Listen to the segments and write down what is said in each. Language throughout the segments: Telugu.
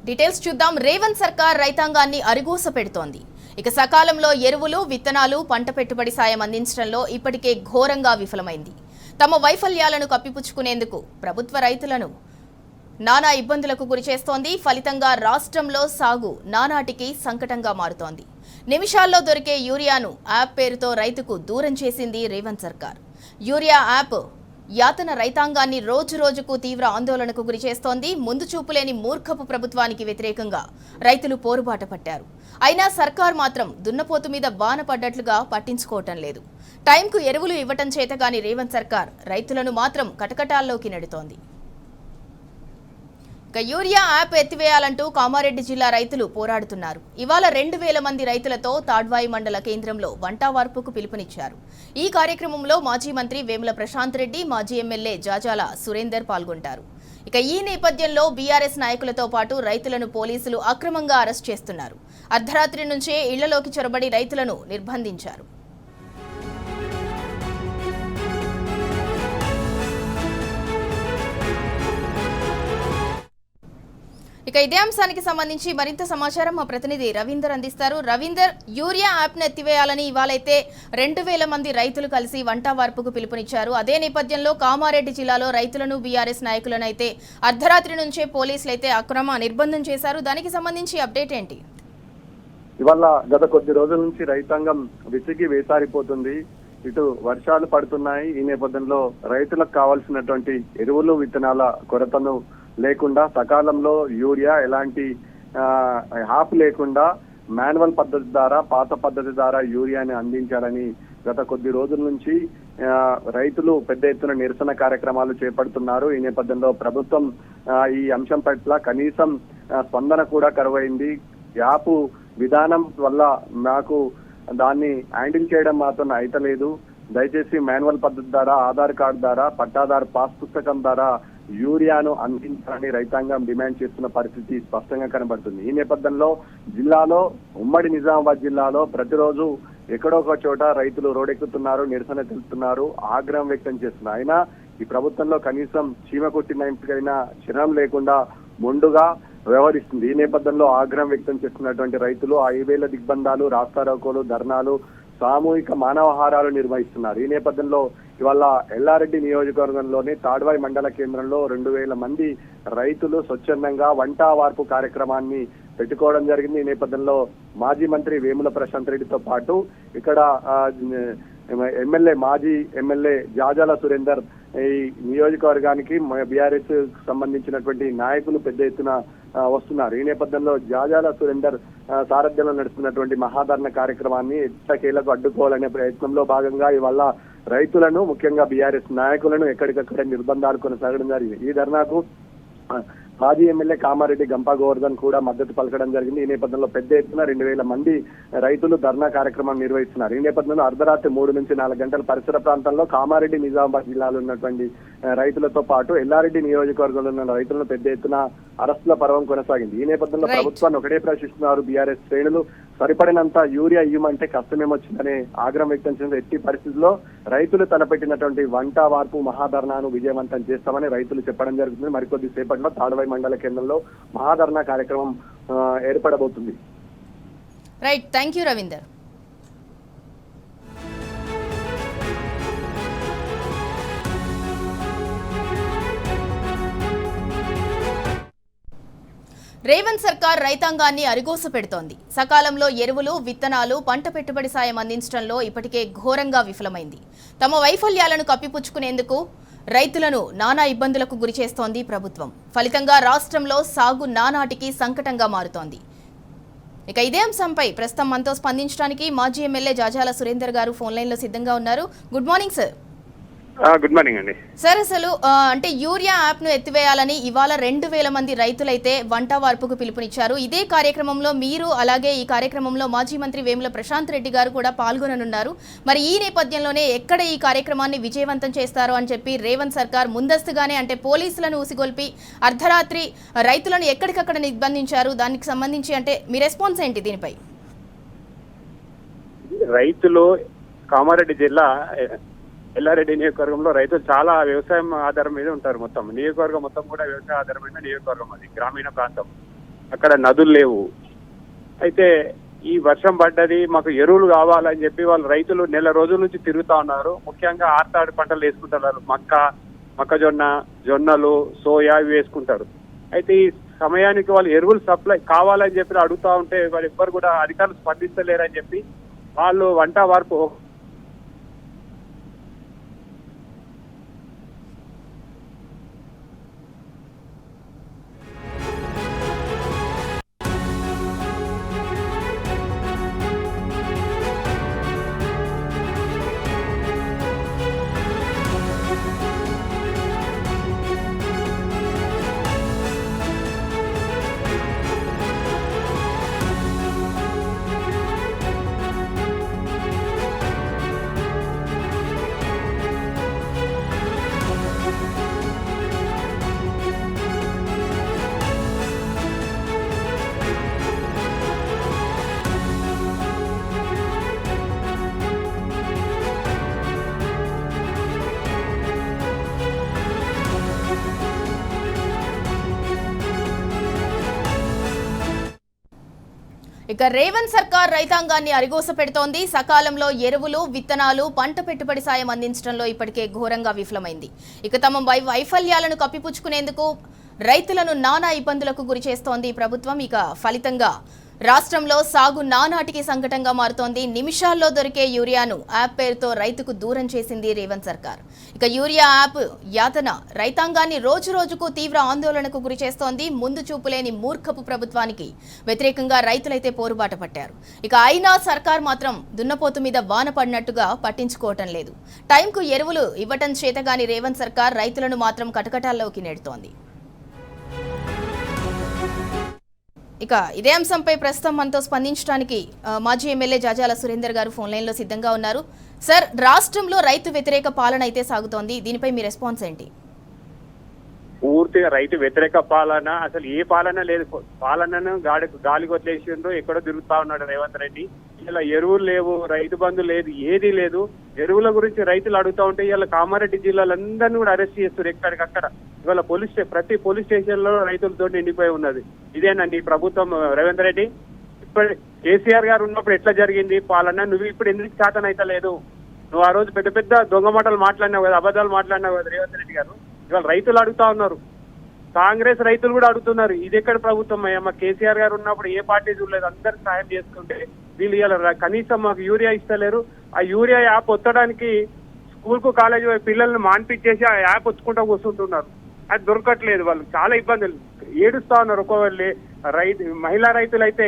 డీటెయిల్స్ చూద్దాం. రేవంత్ సర్కార్ రైతాంగాన్ని అరిగోస పెడుతోంది. ఇక సకాలంలో ఎరువులు, విత్తనాలు, పంట పెట్టుబడి సాయం అందించడంలో ఇప్పటికే ఘోరంగా విఫలమైంది. తమ వైఫల్యాలను కప్పిపుచ్చుకునేందుకు ప్రభుత్వ రైతులను నానా ఇబ్బందులకు గురిచేస్తోంది. ఫలితంగా రాష్ట్రంలో సాగు నానాటికి సంకటంగా మారుతోంది. నిమిషాల్లో దొరికే యూరియాను యాప్ పేరుతో రైతుకు దూరం చేసింది రేవంత్ సర్కార్. యూరియా యాప్ యాతన రైతాంగాన్ని రోజురోజుకు తీవ్ర ఆందోళనకు గురిచేస్తోంది. ముందు చూపులేని మూర్ఖపు ప్రభుత్వానికి వ్యతిరేకంగా రైతులు పోరుబాట పట్టారు. అయినా సర్కార్ మాత్రం దున్నపోతు మీద బాన పడ్డట్లుగా పట్టించుకోవటం లేదు. టైంకు ఎరువులు ఇవ్వటం చేతగాని రేవంత్ సర్కార్ రైతులను మాత్రం కటకటాల్లోకి నెడుతోంది. ఇక యూరియా యాప్ ఎత్తివేయాలంటూ కామారెడ్డి జిల్లా రైతులు పోరాడుతున్నారు. ఇవాళ 2000 మంది రైతులతో తాడ్వాయి మండల కేంద్రంలో వంటావార్పుకు పిలుపునిచ్చారు. ఈ కార్యక్రమంలో మాజీ మంత్రి వేముల ప్రశాంత్ రెడ్డి, మాజీ ఎమ్మెల్యే జాజాల సురేందర్ పాల్గొంటారు. ఇక ఈ నేపథ్యంలో బీఆర్ఎస్ నాయకులతో పాటు రైతులను పోలీసులు అక్రమంగా అరెస్ట్ చేస్తున్నారు. అర్ధరాత్రి నుంచే ఇళ్లలోకి చొరబడి రైతులను నిర్బంధించారు. ఇక ఇదే అంశానికి సంబంధించి మరింత సమాచారం మా ప్రతినిధి రవీందర్ అందిస్తారు. రవీందర్, యూరియా యాప్ను ఎత్తివేయాలని ఇవాళైతే 2000 మంది రైతులు కలిసి వంటావార్పుకు పిలుపునిచ్చారు. అదే నేపథ్యంలో కామారెడ్డి జిల్లాలో రైతులను, బీఆర్ఎస్ నాయకులను అయితే అర్ధరాత్రి నుంచే పోలీసులు అయితే అక్రమ నిర్బంధం చేశారు. దానికి సంబంధించి అప్డేట్ ఏంటి? ఇవాళ గత కొద్ది రోజుల నుంచి రైతాంగం విసిగి వేసారిపోతుంది. ఇటు వర్షాలు పడుతున్నాయి. ఈ నేపథ్యంలో రైతులకు కావాల్సినటువంటి ఎరువులు, విత్తనాల కొరతను లేకుండా సకాలంలో యూరియా ఎలాంటి హాప్ లేకుండా మాన్యువల్ పద్ధతి ద్వారా, పాత పద్ధతి ద్వారా యూరియాని అందించాలని గత కొద్ది రోజుల నుంచి రైతులు పెద్ద ఎత్తున నిరసన కార్యక్రమాలు చేపడుతున్నారు. ఈ నేపథ్యంలో ప్రభుత్వం ఈ అంశం పట్ల కనీసం స్పందన కూడా కరువైంది. యాప్ విధానం వల్ల నాకు దాన్ని హ్యాండిల్ చేయడం మాత్రం అయితలేదు. దయచేసి మాన్యువల్ పద్ధతి ద్వారా, ఆధార్ కార్డు ద్వారా, పట్టాదారు పాస్ పుస్తకం ద్వారా యూరియాను అందించాలని రైతాంగం డిమాండ్ చేస్తున్న పరిస్థితి స్పష్టంగా కనబడుతుంది. ఈ నేపథ్యంలో జిల్లాలో, ఉమ్మడి నిజామాబాద్ జిల్లాలో ప్రతిరోజు ఎక్కడో ఒక చోట రైతులు రోడ్డెక్కుతున్నారు, నిరసన తెలుపుతున్నారు, ఆగ్రహం వ్యక్తం చేస్తున్నారు. అయినా ఈ ప్రభుత్వంలో కనీసం చీమ కొట్టినైనా చిరం లేకుండా మొండుగా వ్యవహరిస్తుంది. ఈ నేపథ్యంలో ఆగ్రహం వ్యక్తం చేస్తున్నటువంటి రైతులు 5000 దిగ్బంధాలు, రాస్తారోకోలు, ధర్నాలు, సామూహిక మానవహారాలు నిర్వహిస్తున్నారు. ఈ నేపథ్యంలో ఇవాళ ఎల్లారెడ్డి నియోజకవర్గంలోని తాడ్వాయి మండల కేంద్రంలో 2000 మంది రైతులు స్వచ్ఛందంగా వంటావార్పు కార్యక్రమాన్ని పెట్టుకోవడం జరిగింది. ఈ నేపథ్యంలో మాజీ మంత్రి వేముల ప్రశాంత్ రెడ్డితో పాటు ఇక్కడ మాజీ ఎమ్మెల్యే జాజాల సురేందర్ ఈ నియోజకవర్గానికి బీఆర్ఎస్ సంబంధించినటువంటి నాయకులు పెద్ద ఎత్తున వస్తున్నారు. ఈ నేపథ్యంలో జాజాల సురేందర్ సారథ్యంలో నడుస్తున్నటువంటి మహాధరణ కార్యక్రమాన్ని ఎట్టకేలకు అడ్డుకోవాలనే ప్రయత్నంలో భాగంగా ఇవాళ రైతులను, ముఖ్యంగా బీఆర్ఎస్ నాయకులను ఎక్కడికక్కడ నిర్బంధాలు కొనసాగడం జరిగింది. ఈ ధర్నాకు మాజీ ఎమ్మెల్యే కామారెడ్డి గంపా గోవర్ధన్ కూడా మద్దతు పలకడం జరిగింది. ఈ నేపథ్యంలో పెద్ద ఎత్తున 2000 మంది రైతులు ధర్నా కార్యక్రమం నిర్వహిస్తున్నారు. ఈ నేపథ్యంలో అర్ధరాత్రి 3 నుంచి 4 గంటల పరిసర ప్రాంతాల్లో కామారెడ్డి, నిజామాబాద్ జిల్లాలో ఉన్నటువంటి రైతులతో పాటు ఎల్లారెడ్డి నియోజకవర్గంలో ఉన్న రైతులను పెద్ద ఎత్తున అరెస్టుల పర్వం కొనసాగింది. ఈ నేపథ్యంలో ప్రభుత్వాన్ని ఒకటే ప్రశ్నిస్తున్నారు బీఆర్ఎస్ శ్రేణులు. సరిపడినంత యూరియా ఇవ్వమంటే కష్టమేమొచ్చిందనే ఆగ్రహం వ్యక్తం చేసిన ఎట్టి పరిస్థితుల్లో రైతులు తలపెట్టినటువంటి వంట వార్పు మహాధర్నాను విజయవంతం చేస్తామని రైతులు చెప్పడం జరుగుతుంది. మరికొద్ది సేపట్లో తాడ్వాయి మండల కేంద్రంలో మహాధర్నా కార్యక్రమం ఏర్పడబోతుంది. Right, thank you Ravinder. Revanth సర్కార్ రైతాంగాన్ని అరిగోస పెడుతోంది. సకాలంలో ఎరువులు, విత్తనాలు, పంట పెట్టుబడి సాయం అందించడంలో ఇప్పటికే ఘోరంగా విఫలమైంది. తమ వైఫల్యాలను కప్పిపుచ్చుకునేందుకు రైతులను నానా ఇబ్బందులకు గురిచేస్తోంది ప్రభుత్వం. ఫలితంగా రాష్ట్రంలో సాగు నానాటికి సంకటంగా మారుతోంది. ఇక ఇదే అంశంపై ప్రస్తుతం మనతో స్పందించడానికి మాజీ ఎమ్మెల్యే జాజాల సురేందర్ గారు ఫోన్ లైన్ లో సిద్ధంగా ఉన్నారు. Good morning sir. Good morning అండి. సార్, అసలు అంటే యూరియా యాప్ ను ఎత్తివేయాలని ఇవాళ 2000 మంది రైతులైతే వంటావార్పుకు పిలుపునిచ్చారు. ఇదే కార్యక్రమంలో మీరు, అలాగే ఈ కార్యక్రమంలో మాజీ మంత్రి వేముల ప్రశాంత్ రెడ్డి గారు కూడా పాల్గొననున్నారు. మరి ఈ నేపథ్యంలోనే ఎక్కడ ఈ కార్యక్రమాన్ని విజయవంతం చేస్తారు అని చెప్పి రేవంత్ సర్కార్ ముందస్తుగానే అంటే పోలీసులను ఊసిగొల్పి అర్ధరాత్రి రైతులను ఎక్కడికక్కడ నిర్బంధించారు. దానికి సంబంధించి అంటే మీ రెస్పాన్స్ ఏంటి దీనిపై? రైతులు కామారెడ్డి జిల్లా ఎల్లారెడ్డి నియోజకవర్గంలో రైతులు చాలా వ్యవసాయం ఆధారం మీద ఉంటారు. మొత్తం నియోజకవర్గం మొత్తం కూడా వ్యవసాయ ఆధారమైన నియోజకవర్గం, అది గ్రామీణ ప్రాంతం. అక్కడ నదులు లేవు. అయితే ఈ వర్షం పడ్డది, మాకు ఎరువులు కావాలని చెప్పి వాళ్ళు రైతులు నెల రోజుల నుంచి తిరుగుతా ఉన్నారు. ముఖ్యంగా ఆర్తాడు పంటలు వేసుకుంటున్నారు. మొక్కజొన్న, జొన్నలు, సోయా ఇవి వేసుకుంటారు. అయితే ఈ సమయానికి వాళ్ళు ఎరువులు సప్లై కావాలని చెప్పి అడుగుతా ఉంటే వారు ఎవ్వరు కూడా అధికారులు స్పందిస్తలేరని చెప్పి వాళ్ళు వంట వార్పు ఇక రేవంత్ సర్కార్ రైతాంగాన్ని అరిగోస పెడుతోంది. సకాలంలో ఎరువులు, విత్తనాలు, పంట పెట్టుబడి సాయం అందించడంలో ఇప్పటికే ఘోరంగా విఫలమైంది. ఇక తమ వైఫల్యాలను కప్పిపుచ్చుకునేందుకు రైతులను నానా ఇబ్బందులకు గురి చేస్తోంది ప్రభుత్వం. ఇక ఫలితంగా రాష్ట్రంలో సాగు నానాటికి సంకటంగా మారుతోంది. నిమిషాల్లో దొరికే యూరియాను యాప్ పేరుతో రైతుకు దూరం చేసింది రేవంత్ సర్కార్. ఇక యూరియా యాప్ యాతన రైతాంగాన్ని రోజు రోజుకు తీవ్ర ఆందోళనకు గురి చేస్తోంది. ముందు చూపులేని మూర్ఖపు ప్రభుత్వానికి వ్యతిరేకంగా రైతులైతే పోరుబాట పట్టారు. ఇక అయినా సర్కార్ మాత్రం దున్నపోతు మీద వాన పడినట్టుగా పట్టించుకోవటం లేదు. టైంకు ఎరువులు ఇవ్వటం చేతగాని రేవంత్ సర్కార్ రైతులను మాత్రం కటకటాల్లోకి నెడుతోంది. ఇక ఇదే అంశంపై ప్రస్తుతం మనతో స్పందించడానికి మాజీ ఎమ్మెల్యే జాజాల సురేందర్ గారు ఫోన్ లైన్లో సిద్ధంగా ఉన్నారు. సార్, రాష్ట్రంలో రైతు వ్యతిరేక పాలన అయితే సాగుతోంది, దీనిపై మీ రెస్పాన్స్ ఏంటి? పూర్తిగా రైతు వ్యతిరేక పాలన, అసలు ఏ పాలన లేదు. పాలనను గాలి వదిలేసిండ్రు, ఎక్కడో తిరుగుతా ఉన్నాడు రేవంత్ రెడ్డి. ఇలా ఎరువులు లేవు, రైతు బంధు లేదు, ఏది లేదు. ఎరువుల గురించి రైతులు అడుగుతా ఉంటే ఇలా కామారెడ్డి జిల్లాలందరినీ కూడా అరెస్ట్ చేస్తారు ఎక్కడికక్కడ. ఇవాళ ప్రతి పోలీస్ స్టేషన్ లో రైతులతో నిండిపోయి ఉన్నది. ఇదేనండి ప్రభుత్వం రేవంత్ రెడ్డి. ఇప్పుడు కేసీఆర్ గారు ఉన్నప్పుడు ఎట్లా జరిగింది పాలన, నువ్వు ఇప్పుడు ఎందుకు చేతన అయితే లేదు? నువ్వు ఆ రోజు పెద్ద పెద్ద దొంగ మాటలు మాట్లాడినావు కదా, అబద్ధాలు మాట్లాడినావు కదా రేవంత్ రెడ్డి గారు. ఇవాళ రైతులు అడుగుతా ఉన్నారు, కాంగ్రెస్ రైతులు కూడా అడుగుతున్నారు, ఇది ఎక్కడ ప్రభుత్వం అయ్యా? మా కేసీఆర్ గారు ఉన్నప్పుడు ఏ పార్టీ చూడలేదు, అందరికి సాయం చేసుకుంటే వీళ్ళు ఇలా కనీసం మాకు యూరియా ఇస్తలేరు. ఆ యూరియా యాప్ వచ్చడానికి స్కూల్ కు కాలేజ్ పిల్లల్ని మాన్పించేసి ఆ యాప్ వచ్చుకుంటా కూర్చుంటున్నారు. అది దొరకట్లేదు, వాళ్ళు చాలా ఇబ్బందులు ఏడుస్తా ఉన్నారు. ఒక్కొక్కళ్ళు మహిళా రైతులు అయితే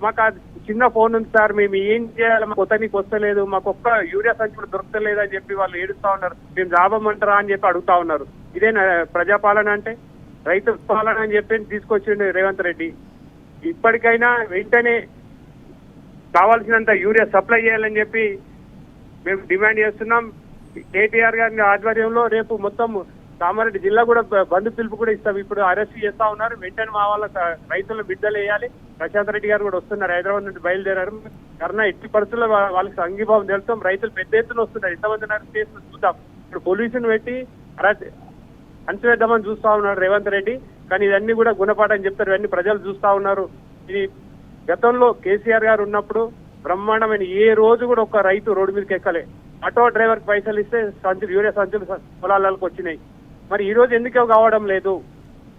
మాకు ఆ చిన్న ఫోన్ ఉంది సార్, మేము ఏం చేయాలి, మాకు కొత్తనికి వస్తలేదు, మాకు ఒక్క యూరియా సంచి కూడా దొరకలేదు అని చెప్పి వాళ్ళు ఏడుస్తా ఉన్నారు. మేము జాబమంటారా అని చెప్పి అడుగుతా ఉన్నారు. ఇదేనా ప్రజాపాలన అంటే? రైతు పాలన అని చెప్పి తీసుకొచ్చిండు రేవంత్ రెడ్డి. ఇప్పటికైనా వెంటనే కావాల్సినంత యూరియా సప్లై చేయాలని చెప్పి మేము డిమాండ్ చేస్తున్నాం. కేటీఆర్ గారి ఆధ్వర్యంలో రేపు మొత్తం కామారెడ్డి జిల్లా కూడా బంధు పిలుపు కూడా ఇస్తాం. ఇప్పుడు అరెస్ట్ చేస్తా ఉన్నారు, వెంటనే మా వాళ్ళ రైతులను విడుదల చేయాలి. ప్రశాంత్ రెడ్డి గారు కూడా వస్తున్నారు, హైదరాబాద్ నుండి బయలుదేరారు. కరోనా ఎట్టి పరిస్థితుల్లో వాళ్ళకి సంఘీభావం తెలుస్తాం. రైతులు పెద్ద ఎత్తున వస్తున్నారు, ఎంతమంది అరెస్ట్ చేస్తున్నారు చూద్దాం. ఇప్పుడు పోలీసును పెట్టి అణచివేద్దామని చూస్తా ఉన్నాడు రేవంత్ రెడ్డి. కానీ ఇవన్నీ కూడా గుణపాఠం చెప్తారు, ఇవన్నీ ప్రజలు చూస్తా ఉన్నారు. ఇది గతంలో కేసీఆర్ గారు ఉన్నప్పుడు బ్రహ్మాండమైన ఏ రోజు కూడా ఒక రైతు రోడ్డు మీదకి ఎక్కలే. ఆటో డ్రైవర్ పైసలు ఇస్తే యూరియా సంచులు పొలాలకు వచ్చినాయి. మరి ఈ రోజు ఎందుకు కావడం లేదు?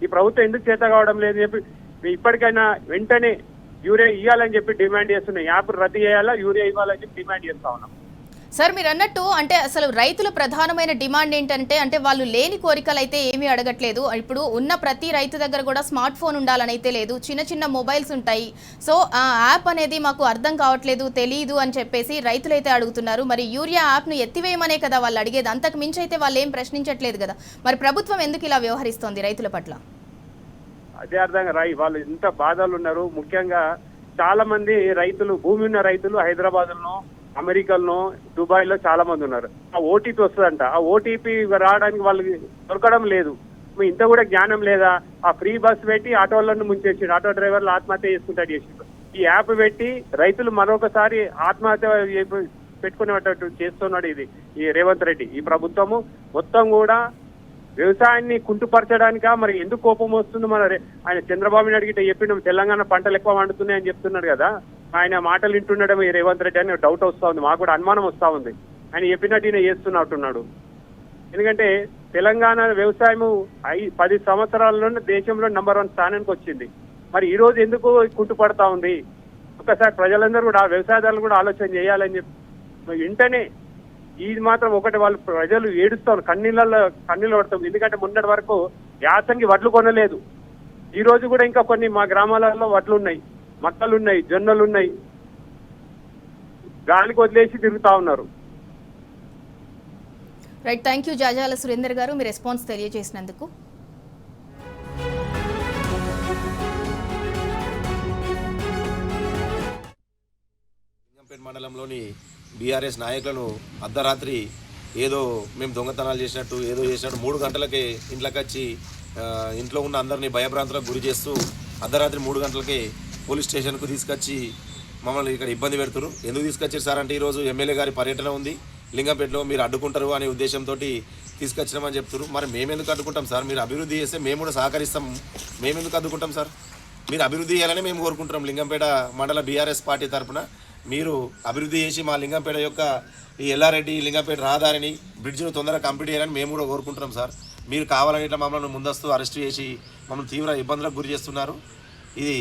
ఈ ప్రభుత్వం ఎందుకు చేత కావడం లేదు చెప్పి ఇప్పటికైనా వెంటనే యూరియా ఇవ్వాలని చెప్పి డిమాండ్ చేస్తున్నాయి. యాప్ రద్దు చేయాలా, యూరియా ఇవ్వాలని చెప్పి డిమాండ్ చేస్తా ఉన్నాం. సార్, మీరు అన్నట్టు అంటే అసలు రైతుల ప్రధానమైన డిమాండ్ ఏంటంటే అంటే వాళ్ళు లేని కోరికలు అయితే ఏమీ అడగట్లేదు. ఇప్పుడు ఉన్న ప్రతి రైతు దగ్గర కూడా స్మార్ట్ ఫోన్ ఉండాలని అయితే లేదు, చిన్న చిన్న మొబైల్స్ ఉంటాయి. సో ఆ యాప్ అనేది మాకు అర్థం కావట్లేదు, తెలియదు అని చెప్పేసి రైతులు అయితే అడుగుతున్నారు. మరి యూరియా యాప్ను ఎత్తివేయమనే కదా వాళ్ళు అడిగేది, అంతకు మించి అయితే వాళ్ళు ఏం ప్రశ్నించట్లేదు కదా. మరి ప్రభుత్వం ఎందుకు ఇలా వ్యవహరిస్తోంది రైతుల పట్ల? అదే అర్థంగా వాళ్ళు ఎంత బాధలు ఉన్నారు. ముఖ్యంగా చాలా మంది రైతులు, భూమి ఉన్న రైతులు హైదరాబాద్ లో, అమెరికాలో, దుబాయ్ లో చాలా మంది ఉన్నారు. ఆ ఓటీపీ వస్తుందంట, ఆ ఓటీపీ రావడానికి వాళ్ళకి దొరకడం లేదు. ఇంత కూడా జ్ఞానం లేదా? ఆ ఫ్రీ బస్ పెట్టి ఆటోలను ముంచేసిండు, ఆటో డ్రైవర్లు ఆత్మహత్య చేసుకుంటాడు చేసిండు. ఈ యాప్ పెట్టి రైతులు మరొకసారి ఆత్మహత్య పెట్టుకునేటట్టు చేస్తున్నాడు ఇది ఈ రేవంత్ రెడ్డి. ఈ ప్రభుత్వము మొత్తం కూడా వ్యవసాయాన్ని కుంటుపరచడానికా మరి ఎందుకు కోపం వస్తుంది? ఆయన చంద్రబాబు నాయుడు గిట్ట చెప్పిండు తెలంగాణ పంటలు ఎక్కువ పండుతున్నాయని చెప్తున్నాడు కదా, ఆయన మాటలు వింటుండడం ఈ రేవంత్ రెడ్డి అని డౌట్ వస్తా ఉంది, మాకు కూడా అనుమానం వస్తా ఉంది. ఆయన చెప్పినట్టు ఈయన చేస్తున్నట్టున్నాడు. ఎందుకంటే తెలంగాణ వ్యవసాయం 10 సంవత్సరాల్లోనే దేశంలో నంబర్ 1 స్థానానికి వచ్చింది. మరి ఈ రోజు ఎందుకు కుంటుపడతా ఉంది? ఒకసారి ప్రజలందరూ కూడా వ్యవసాయదారులు కూడా ఆలోచన చేయాలని చెప్పి వెంటనే ఇది మాత్రం ఒకటి వాళ్ళు ప్రజలు ఏడుస్తాను, కన్నీళ్ళు పడతాం. ఎందుకంటే మొన్నటి వరకు యాసంగి వడ్లు కొనలేదు. ఈ రోజు కూడా ఇంకా కొన్ని మా గ్రామాలలో వడ్లు ఉన్నాయి, మక్కలు ఉన్నాయి, జొన్నలు ఉన్నాయి, గాలికి వదిలేసి తిరుగుతా ఉన్నారు. Right, thank you Jajala Surender గారు, మీ రెస్పాన్స్ తెలియజేసినందుకు. లింగంపేట మండలంలోని బీఆర్ఎస్ నాయకులను అర్ధరాత్రి ఏదో మేము దొంగతనాలు చేసినట్టు ఏదో చేసినట్టు 3 గంటలకే ఇంట్లోకి వచ్చి ఇంట్లో ఉన్న అందరినీ భయభ్రాంతులకు గురి చేస్తూ అర్ధరాత్రి 3 గంటలకే పోలీస్ స్టేషన్కు తీసుకొచ్చి మమ్మల్ని ఇక్కడ ఇబ్బంది పెడుతున్నారు. ఎందుకు తీసుకొచ్చారు సార్ అంటే ఈరోజు ఎమ్మెల్యే గారి పర్యటన ఉంది లింగంపేటలో, మీరు అడ్డుకుంటారు అనే ఉద్దేశంతో తీసుకొచ్చినామని చెప్తున్నారు. మరి మేమెందుకు అడ్డుకుంటాం సార్? మీరు అభివృద్ధి చేస్తే మేము కూడా సహకరిస్తాం, మేమెందుకు అడ్డుకుంటాం సార్? మీరు అభివృద్ధి చేయాలని మేము కోరుకుంటున్నాం. లింగంపేట మండల బీఆర్ఎస్ పార్టీ తరఫున మీరు అభివృద్ధి చేసి మా లింగంపేట యొక్క ఈ ఎల్లారెడ్డి లింగంపేట రహదారిని బ్రిడ్జ్ను తొందరగా కంప్లీట్ చేయాలని మేము కూడా కోరుకుంటున్నాం సార్. మీరు కావాలని ఇట్లా మమ్మల్ని ముందస్తు అరెస్ట్ చేసి మమ్మల్ని తీవ్ర ఇబ్బందులకు గురి చేస్తున్నారు. ఇది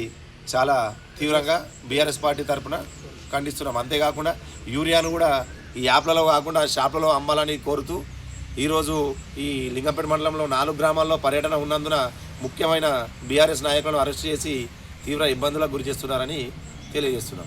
చాలా తీవ్రంగా బీఆర్ఎస్ పార్టీ తరఫున ఖండిస్తున్నాం. అంతేకాకుండా యూరియాను కూడా ఈ యాప్లలో కాకుండా షాప్లలో అమ్మాలని కోరుతూ ఈరోజు ఈ లింగంపేట మండలంలో 4 గ్రామాల్లో పర్యటన ఉన్నందున ముఖ్యమైన బీఆర్ఎస్ నాయకులను అరెస్ట్ చేసి తీవ్ర ఇబ్బందులకు గురి చేస్తున్నారని తెలియజేస్తున్నాం.